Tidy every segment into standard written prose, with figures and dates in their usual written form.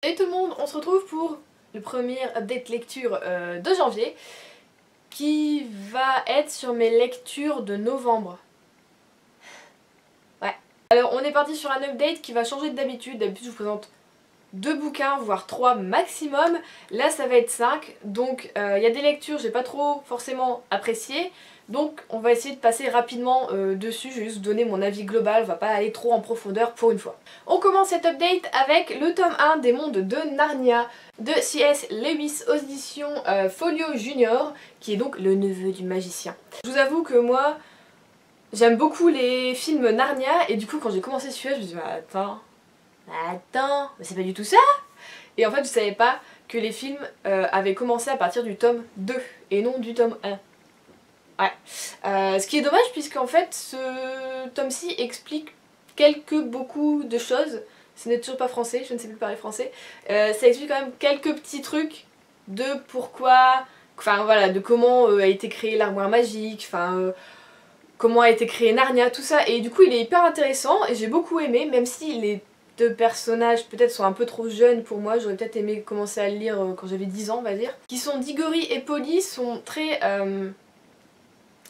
Salut tout le monde, on se retrouve pour le premier update lecture de janvier qui va être sur mes lectures de novembre. Ouais. Alors on est parti sur un update qui va changer d'habitude. D'habitude je vous présente 2 bouquins, voire 3 maximum. Là ça va être 5, donc il y a des lectures que j'ai pas trop forcément appréciées. Donc on va essayer de passer rapidement dessus, je vais juste vous donner mon avis global, on va pas aller trop en profondeur pour une fois. On commence cet update avec le tome 1 des mondes de Narnia de C.S. Lewis aux éditions Folio Junior, qui est donc le neveu du magicien. Je vous avoue que moi, j'aime beaucoup les films Narnia, et du coup quand j'ai commencé celui-là, je me suis dit attends, mais c'est pas du tout ça! Et en fait je savais pas que les films avaient commencé à partir du tome 2 et non du tome 1. Ouais. Ce qui est dommage puisqu'en fait ce tome-ci explique beaucoup de choses. Ce n'est toujours pas français, je ne sais plus parler français. Ça explique quand même quelques petits trucs de pourquoi, enfin voilà, de comment a été créée l'armoire magique, comment a été créé Narnia, tout ça. Et du coup il est hyper intéressant et j'ai beaucoup aimé, même si les deux personnages peut-être sont un peu trop jeunes pour moi, j'aurais peut-être aimé commencer à le lire quand j'avais 10 ans on va dire. Qui sont Diggory et Polly, sont très...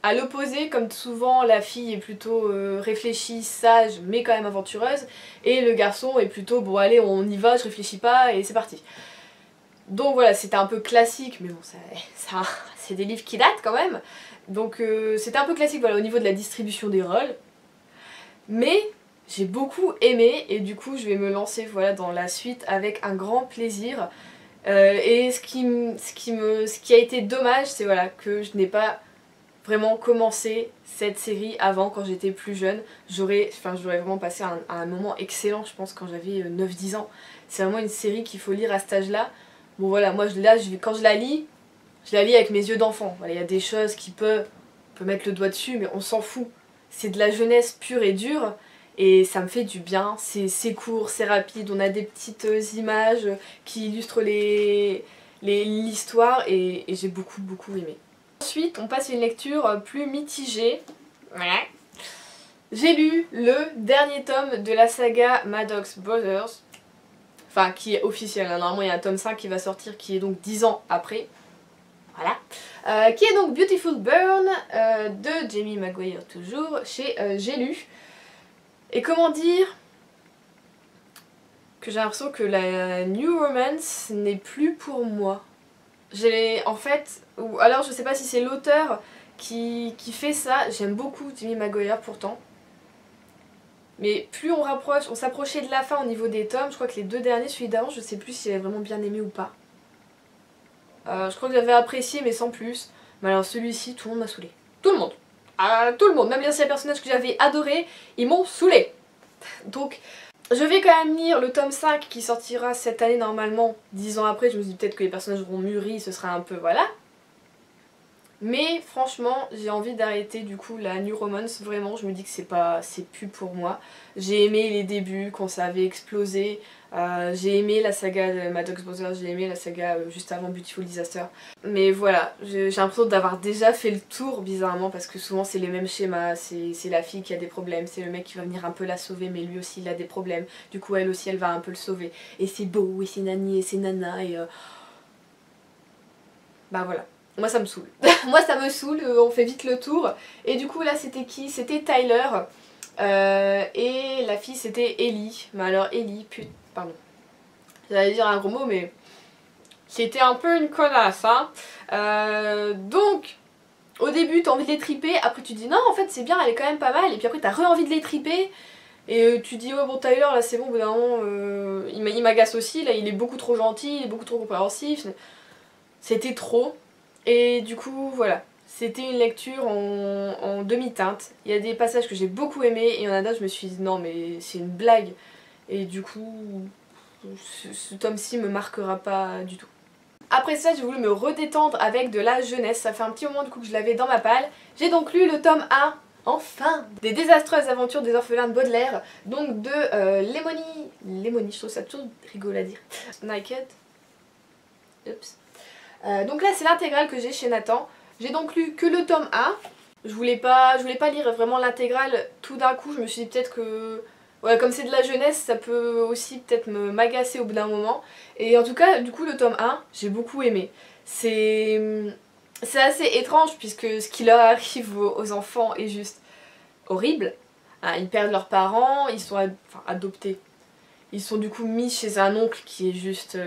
à l'opposé, comme souvent la fille est plutôt réfléchie, sage, mais quand même aventureuse, et le garçon est plutôt bon allez on y va, je réfléchis pas et c'est parti. Donc voilà, c'était un peu classique, mais bon c'est des livres qui datent quand même, donc c'était un peu classique voilà, au niveau de la distribution des rôles, mais j'ai beaucoup aimé et du coup je vais me lancer voilà, dans la suite avec un grand plaisir. Et ce qui a été dommage, c'est voilà, que je n'ai pas vraiment commencer cette série avant, quand j'étais plus jeune. J'aurais vraiment passé un moment excellent je pense quand j'avais 9-10 ans. C'est vraiment une série qu'il faut lire à cet âge là. Bon voilà, moi quand je la lis avec mes yeux d'enfant. Voilà, il y a des choses on peut mettre le doigt dessus mais on s'en fout. C'est de la jeunesse pure et dure et ça me fait du bien. C'est court, c'est rapide, on a des petites images qui illustrent l'histoire et j'ai beaucoup aimé. Ensuite, on passe à une lecture plus mitigée. J'ai lu le dernier tome de la saga Maddox Brothers. Enfin, qui est officiel. Normalement, il y a un tome 5 qui va sortir qui est donc 10 ans après. Voilà. Qui est donc Beautiful Burn de Jamie Maguire, toujours, chez J'ai lu. Et comment dire que j'ai l'impression que la New Romance n'est plus pour moi. En fait, ou alors je sais pas si c'est l'auteur qui fait ça, j'aime beaucoup Jamie Maguire pourtant. Mais plus on s'approchait de la fin au niveau des tomes, je crois que les 2 derniers, celui d'avant, je sais plus si j'avais vraiment bien aimé ou pas. Je crois que j'avais apprécié mais sans plus. Mais alors celui-ci, tout le monde m'a saoulé. Tout le monde. Tout le monde, même les anciens personnages que j'avais adorés, ils m'ont saoulé. Donc... je vais quand même lire le tome 5 qui sortira cette année normalement, 10 ans après, je me dis peut-être que les personnages auront mûri, ce sera un peu voilà. Mais franchement, j'ai envie d'arrêter du coup la New Romance, vraiment, je me dis que c'est plus pour moi. J'ai aimé les débuts, quand ça avait explosé, j'ai aimé la saga de Maddox Brothers, j'ai aimé la saga juste avant Beautiful Disaster. Mais voilà, j'ai l'impression d'avoir déjà fait le tour bizarrement parce que souvent c'est les mêmes schémas, c'est la fille qui a des problèmes, c'est le mec qui va venir un peu la sauver mais lui aussi il a des problèmes, du coup elle aussi elle va un peu le sauver. Et c'est beau, et c'est nani, et c'est nana, et bah voilà. Moi ça me saoule. Moi ça me saoule, on fait vite le tour. Et du coup là c'était qui? C'était Tyler. Et la fille c'était Ellie. Mais alors Ellie, pardon. J'allais dire un gros mot mais... c'était un peu une connasse hein. Donc au début t'as envie de les triper, après tu dis non en fait c'est bien, elle est quand même pas mal. Et puis après t'as re-envie de les triper. Et tu dis ouais bon Tyler là c'est bon, au bout d'un moment il m'agace aussi, là il est beaucoup trop gentil, il est beaucoup trop compréhensif. C'était trop. Et du coup voilà, c'était une lecture en demi-teinte. Il y a des passages que j'ai beaucoup aimés et il y en a d'autres je me suis dit non mais c'est une blague. Et du coup ce tome-ci me marquera pas du tout. Après ça j'ai voulu me redétendre avec de la jeunesse, ça fait un petit moment du coup que je l'avais dans ma palle. J'ai donc lu le tome 1, enfin, des désastreuses aventures des orphelins de Baudelaire, donc de Lemony, je trouve ça toujours rigolo à dire. Naked. Oups. Donc là c'est l'intégrale que j'ai chez Nathan. J'ai donc lu que le tome 1. Je voulais pas lire vraiment l'intégrale tout d'un coup. Je me suis dit peut-être que Ouais, comme c'est de la jeunesse, ça peut aussi peut-être m'agacer au bout d'un moment. Et en tout cas, du coup, le tome 1, j'ai beaucoup aimé. C'est assez étrange puisque ce qui leur arrive aux enfants est juste horrible. Hein, ils perdent leurs parents, ils sont enfin, adoptés. Ils sont du coup mis chez un oncle qui est juste...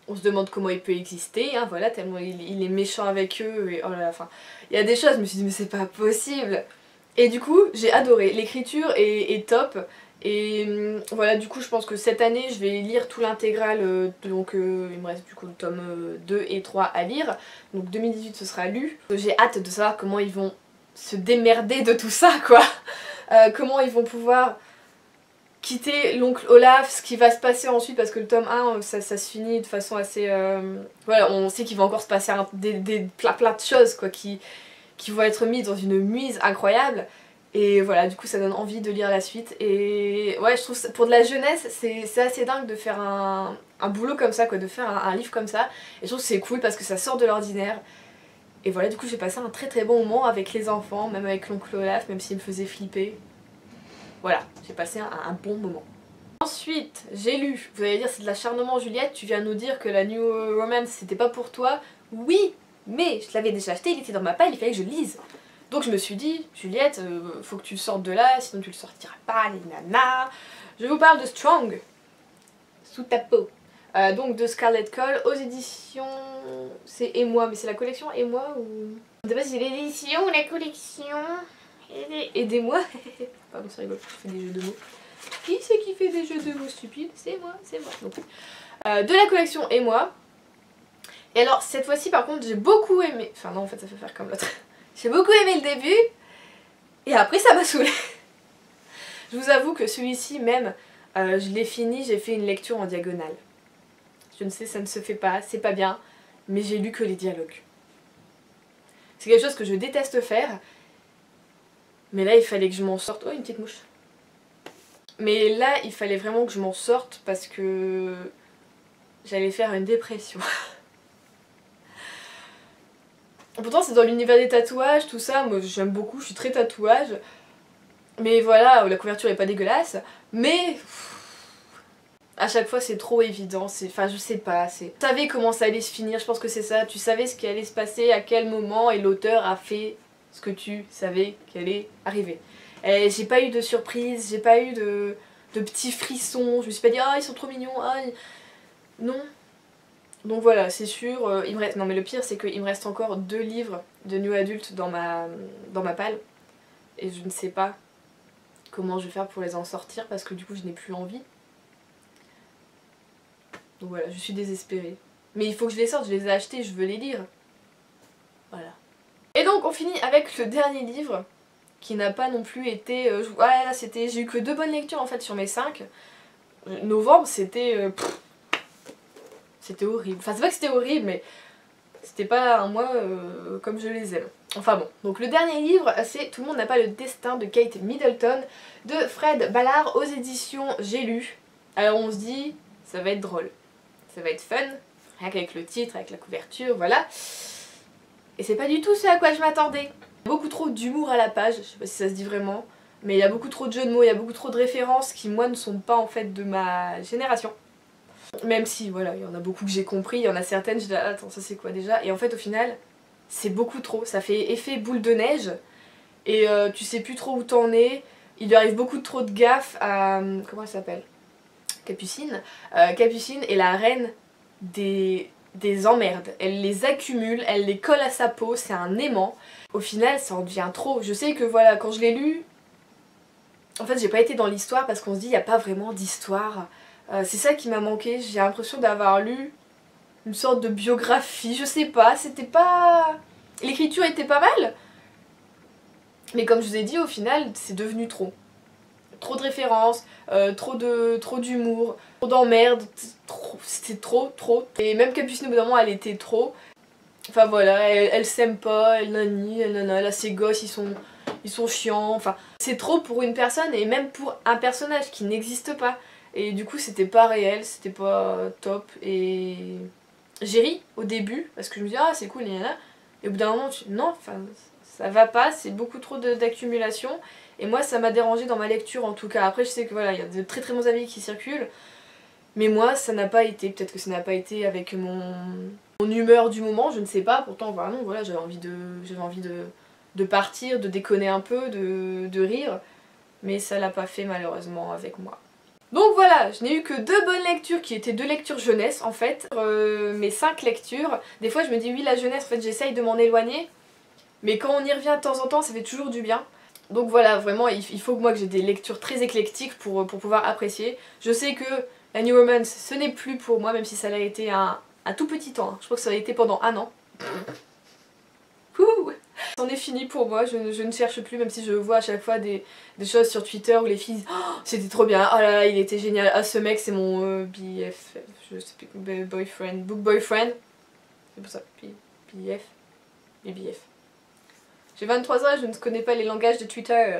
On se demande comment il peut exister, hein, voilà, tellement il est méchant avec eux. Et, oh là là, enfin, il y a des choses, je me suis dit mais c'est pas possible. Et du coup, j'ai adoré. L'écriture est top. Et voilà, du coup, je pense que cette année, je vais lire tout l'intégral. Donc, il me reste du coup le tome 2 et 3 à lire. Donc, 2018, ce sera lu. J'ai hâte de savoir comment ils vont se démerder de tout ça, quoi. Comment ils vont pouvoir quitter l'oncle Olaf, ce qui va se passer ensuite, parce que le tome 1, ça se finit de façon assez... Voilà, on sait qu'il va encore se passer plein de choses, quoi, qui vont être mises dans une mise incroyable. Et voilà, du coup ça donne envie de lire la suite. Et ouais, je trouve ça, pour de la jeunesse, c'est assez dingue de faire un boulot comme ça, quoi, de faire un livre comme ça. Et je trouve que c'est cool parce que ça sort de l'ordinaire. Et voilà, du coup j'ai passé un très très bon moment avec les enfants, même avec l'oncle Olaf, même s'il me faisait flipper. Voilà, j'ai passé un bon moment. Ensuite, j'ai lu, vous allez dire c'est de l'acharnement Juliette, tu viens nous dire que la New Romance c'était pas pour toi. Oui, mais je l'avais déjà acheté, il était dans ma palle, il fallait que je lise. Donc je me suis dit, Juliette, faut que tu le sortes de là, sinon tu le sortiras pas, les nanas. Je vous parle de Strong, sous ta peau. Donc de Scarlet Cole, aux éditions... C'est Émoi, mais c'est la collection Émoi ou... Je sais pas si c'est l'édition ou la collection... Aidez-moi. Pardon, c'est rigolo, je fais des jeux de mots. Qui c'est qui fait des jeux de mots stupides? C'est moi, c'est moi. Donc, de la collection Émoi. Et alors, cette fois-ci, par contre, j'ai beaucoup aimé... Enfin non, en fait, ça fait faire comme l'autre. J'ai beaucoup aimé le début. Et après, ça m'a saoulée. Je vous avoue que celui-ci, même, je l'ai fini, j'ai fait une lecture en diagonale. Je ne sais, ça ne se fait pas, c'est pas bien. Mais j'ai lu que les dialogues. C'est quelque chose que je déteste faire. Mais là, il fallait que je m'en sorte. Oh, une petite mouche. Mais là, il fallait vraiment que je m'en sorte parce que j'allais faire une dépression. Pourtant, c'est dans l'univers des tatouages, tout ça. Moi, j'aime beaucoup, je suis très tatouage. Mais voilà, la couverture est pas dégueulasse. Mais à chaque fois, c'est trop évident. Enfin, je sais pas. Tu savais comment ça allait se finir, je pense que c'est ça. Tu savais ce qui allait se passer, à quel moment, et l'auteur a fait ce que tu savais qui allait arriver. J'ai pas eu de surprise, j'ai pas eu de petits frissons, je me suis pas dit ah ils sont trop mignons, ah non. Donc voilà, c'est sûr, il me reste... Non mais le pire c'est qu'il me reste encore 2 livres de New Adult dans ma palle. Et je ne sais pas comment je vais faire pour les en sortir parce que du coup je n'ai plus envie. Donc voilà, je suis désespérée. Mais il faut que je les sorte, je les ai achetés, je veux les lire. Voilà. Et donc on finit avec le dernier livre qui n'a pas non plus été... ouais là c'était... J'ai eu que 2 bonnes lectures en fait sur mes 5. Novembre c'était... c'était horrible. Enfin c'est pas que c'était horrible mais c'était pas un mois comme je les aime. Enfin bon, donc le dernier livre c'est Tout le monde n'a pas le destin de Kate Middleton de Fred Ballard aux éditions J'ai lu. Alors on se dit ça va être drôle, ça va être fun, rien qu'avec le titre, avec la couverture, voilà. Et c'est pas du tout ce à quoi je m'attendais. Beaucoup trop d'humour à la page, je sais pas si ça se dit vraiment, mais il y a beaucoup trop de jeux de mots, il y a beaucoup trop de références qui moi ne sont pas en fait de ma génération. Même si voilà, il y en a beaucoup que j'ai compris, il y en a certaines, je dis attends ça c'est quoi déjà? Et en fait au final, c'est beaucoup trop, ça fait effet boule de neige, et tu sais plus trop où t'en es, il lui arrive beaucoup trop de gaffes à... comment elle s'appelle? Capucine. Capucine est la reine des emmerdes, elle les accumule, elle les colle à sa peau, c'est un aimant. Au final ça en devient trop, je sais que voilà, quand je l'ai lu, en fait j'ai pas été dans l'histoire parce qu'on se dit il n'y a pas vraiment d'histoire. C'est ça qui m'a manqué, j'ai l'impression d'avoir lu une sorte de biographie, je sais pas, c'était pas... L'écriture était pas mal, mais comme je vous ai dit au final c'est devenu trop. Trop de références, trop d'humour, trop d'emmerdes, c'était trop. Et même Capucine au bout d'un moment elle était trop. Enfin voilà, elle s'aime pas, elle nani, elle nana, là ses gosses ils sont chiants, enfin c'est trop pour une personne et même pour un personnage qui n'existe pas. Et du coup c'était pas réel, c'était pas top et j'ai ri au début parce que je me dis ah c'est cool nana. Et au bout d'un moment non, enfin ça va pas, c'est beaucoup trop d'accumulation. et moi ça m'a dérangé dans ma lecture en tout cas. Après je sais que voilà, il y a de très très bons avis qui circulent, mais moi ça n'a pas été, peut-être que ça n'a pas été avec mon humeur du moment, je ne sais pas, pourtant vraiment voilà, j'avais envie de partir, de déconner un peu, de rire, mais ça l'a pas fait malheureusement avec moi. Donc voilà, je n'ai eu que 2 bonnes lectures qui étaient 2 lectures jeunesse en fait. Mes 5 lectures, des fois je me dis oui la jeunesse en fait j'essaye de m'en éloigner, mais quand on y revient de temps en temps ça fait toujours du bien. Donc voilà, vraiment il faut que moi que j'ai des lectures très éclectiques pour pouvoir apprécier. Je sais que la New Romance ce n'est plus pour moi, même si ça l'a été un tout petit temps, hein. Je crois que ça a été pendant 1 an. Ouh, c'en est fini pour moi, je ne cherche plus, même si je vois à chaque fois des choses sur Twitter où les filles disent oh, c'était trop bien, oh là là il était génial, ah ce mec c'est mon BF, je sais plus, boyfriend, book boyfriend, c'est pour ça, BF, et BF. J'ai 23 ans et je ne connais pas les langages de Twitter.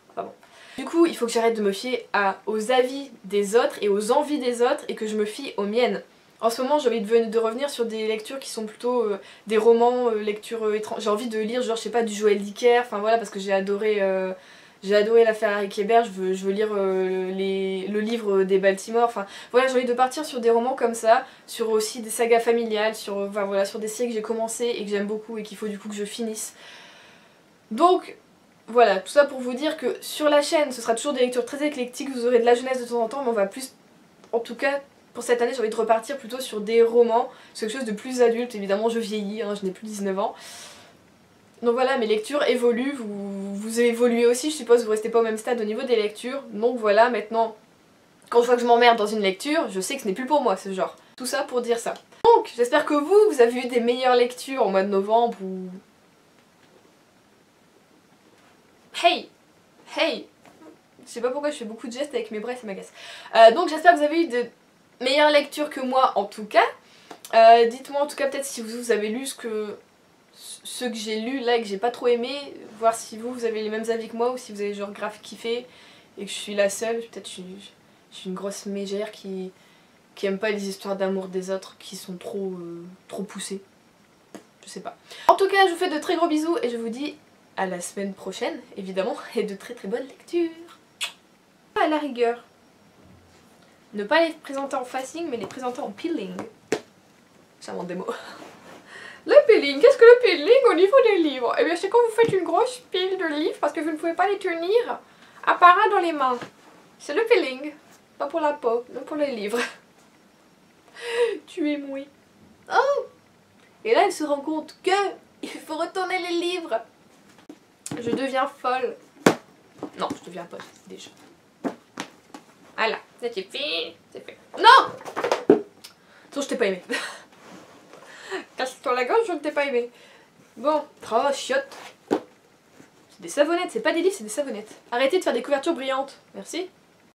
Enfin bon. Du coup il faut que j'arrête de me fier aux avis des autres et aux envies des autres et que je me fie aux miennes. En ce moment j'ai envie de revenir sur des lectures qui sont plutôt des romans, lectures étranges. J'ai envie de lire genre je sais pas du Joël Dicker, enfin voilà parce que j'ai adoré l'affaire Harry Kéber, je veux lire le livre des Baltimore, enfin voilà j'ai envie de partir sur des romans comme ça, sur aussi des sagas familiales, sur, enfin, voilà, sur des séries que j'ai commencé et que j'aime beaucoup et qu'il faut du coup que je finisse. Donc voilà, tout ça pour vous dire que sur la chaîne ce sera toujours des lectures très éclectiques, vous aurez de la jeunesse de temps en temps mais on va plus, en tout cas pour cette année j'ai envie de repartir plutôt sur des romans, sur quelque chose de plus adulte, évidemment je vieillis, hein, je n'ai plus 19 ans. Donc voilà, mes lectures évoluent, vous évoluez aussi, je suppose, vous restez pas au même stade au niveau des lectures. Donc voilà, maintenant, quand je vois que je m'emmerde dans une lecture, je sais que ce n'est plus pour moi ce genre. Tout ça pour dire ça. Donc, j'espère que vous avez eu des meilleures lectures au mois de novembre ou... Hey! Hey! Je sais pas pourquoi je fais beaucoup de gestes avec mes bras, ça m'agace. Donc j'espère que vous avez eu de meilleures lectures que moi en tout cas. Dites-moi en tout cas peut-être si vous avez lu ce que j'ai lu là et que j'ai pas trop aimé, voir si vous avez les mêmes avis que moi ou si vous avez genre grave kiffé et que je suis la seule, peut-être je suis une grosse mégère qui aime pas les histoires d'amour des autres qui sont trop poussées. Je sais pas. En tout cas je vous fais de très gros bisous et je vous dis à la semaine prochaine évidemment et de très très bonnes lectures. À la rigueur. Ne pas les présenter en facing mais les présenter en peeling. J'invente des mots. Le peeling, qu'est-ce que le peeling au niveau des livres? Eh bien c'est quand vous faites une grosse pile de livres parce que vous ne pouvez pas les tenir à part un dans les mains. C'est le peeling. Pas pour la peau, non pour les livres. Tu es mouillé. Oh! Et là elle se rend compte que il faut retourner les livres. Je deviens folle. Non, je deviens folle déjà. Voilà, ça c'est fait. C'est fait. Non! Sauf je t'ai pas aimé. Casse-toi la gorge, je ne t'ai pas aimé. Bon, oh chiotte. C'est des savonnettes, c'est pas des livres, c'est des savonnettes. Arrêtez de faire des couvertures brillantes. Merci.